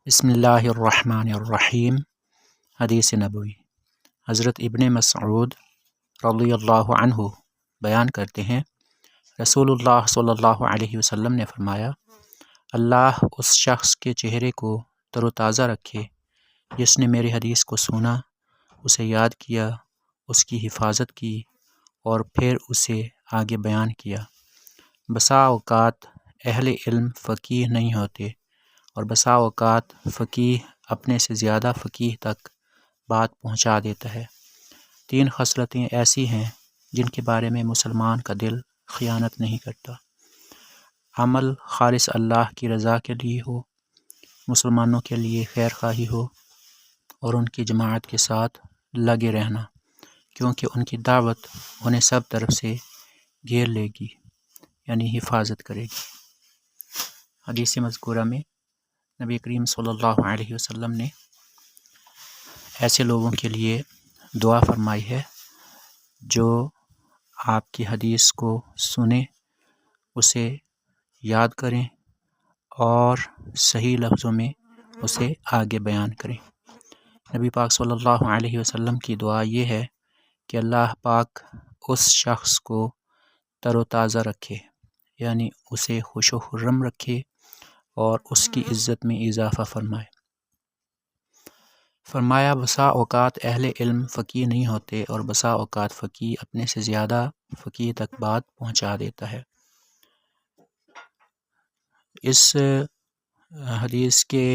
बिस्मिल्लाहिर्रहमानिर्रहीम। हदीस नबवी। हज़रत इब्ने मसऊद रज़ियल्लाहु अन्हु बयान करते हैं, रसूलुल्लाह सल्लल्लाहु अलैहि वसल्लम ने फरमाया, अल्लाह उस शख्स के चेहरे को तरोताज़ा रखे जिसने मेरी हदीस को सुना, उसे याद किया, उसकी हिफाजत की और फिर उसे आगे बयान किया। बसा औक़ात अहले इल्म फ़क़ीह नहीं होते और बसा औक़ात फ़क़ीह अपने से ज़्यादा फ़क़ीह तक बात पहुँचा देता है। 3 खसलतें ऐसी हैं जिनके बारे में मुसलमान का दिल ख़यानत नहीं करता। अमल खालिस अल्लाह की रज़ा के लिए हो, मुसलमानों के लिए खैर ख़ाही हो और उनकी जमात के साथ लगे रहना, क्योंकि उनकी दावत उन्हें सब तरफ से घेर लेगी, यानी हिफाजत करेगी। हदीस मज़कूरा में नबी करीम सल्लल्लाहु अलैहि वसल्लम ने ऐसे लोगों के लिए दुआ फरमाई है जो आपकी हदीस को सुने, उसे याद करें और सही लफ्ज़ों में उसे आगे बयान करें। नबी पाक सल्लल्लाहु अलैहि वसल्लम की दुआ ये है कि अल्लाह पाक उस शख्स को तरोताज़ा रखे, यानी उसे खुश व खुर्रम रखे और उसकी इज़्ज़त में इजाफ़ा फरमाए। फरमाया, बसा औक़ात अहले इल्म फ़क़ीह नहीं होते और बसा औक़ात फ़क़ीह अपने से ज़्यादा फ़क़ीह तक बात पहुँचा देता है। इस हदीस के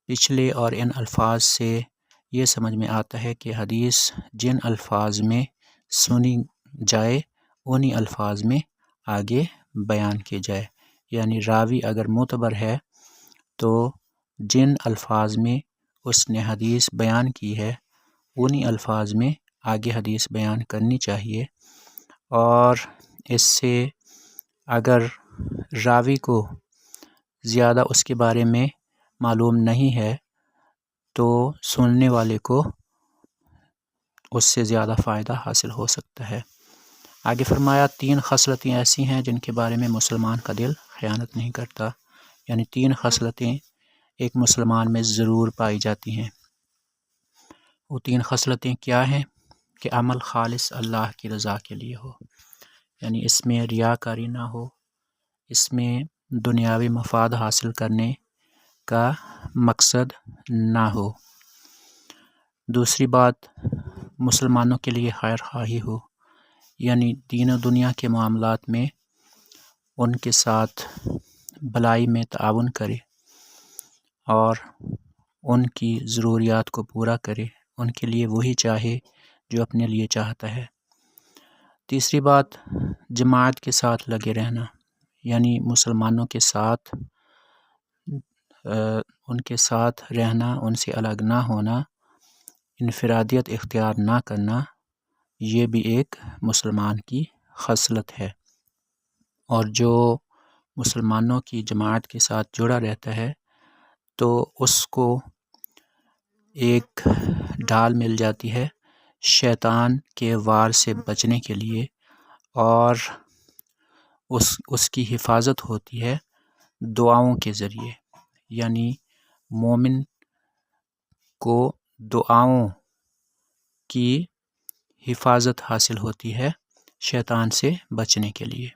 पिछले और इन अल्फाज से ये समझ में आता है कि हदीस जिन अल्फाज में सुनी जाए उन्हीं अल्फाज में आगे बयान की जाए, यानी रावी अगर मुतबर है तो जिन अल्फाज में उसने हदीस बयान की है उन्हीं अल्फाज में आगे हदीस बयान करनी चाहिए। और इससे अगर रावी को ज़्यादा उसके बारे में मालूम नहीं है तो सुनने वाले को उससे ज़्यादा फ़ायदा हासिल हो सकता है। आगे फरमाया, 3 खसलतें ऐसी हैं जिनके बारे में मुसलमान का दिल ख़यानत नहीं करता, यानी 3 खसलतें एक मुसलमान में ज़रूर पाई जाती हैं। वो 3 खसलतें क्या हैं कि अमल खालिस अल्लाह की रज़ा के लिए हो, यानी इसमें रियाकारी ना हो, इसमें दुनियावी मफाद हासिल करने का मकसद ना हो। दूसरी बात, मुसलमानों के लिए खैर ख़ाही हो, यानी दीन और दुनिया के मामलात में उनके साथ भलाई में ताउन करे और उनकी ज़रूरियात को पूरा करे, उनके लिए वही चाहे जो अपने लिए चाहता है। तीसरी बात, जमात के साथ लगे रहना, यानी मुसलमानों के साथ उनके साथ रहना, उनसे अलग ना होना, इनफरादियत इख्तियार ना करना, ये भी एक मुसलमान की खसलत है। और जो मुसलमानों की जमात के साथ जुड़ा रहता है तो उसको एक ढाल मिल जाती है शैतान के वार से बचने के लिए, और उसकी हिफाजत होती है दुआओं के ज़रिए, यानी मोमिन को दुआओं की हिफाजत हासिल होती है शैतान से बचने के लिए।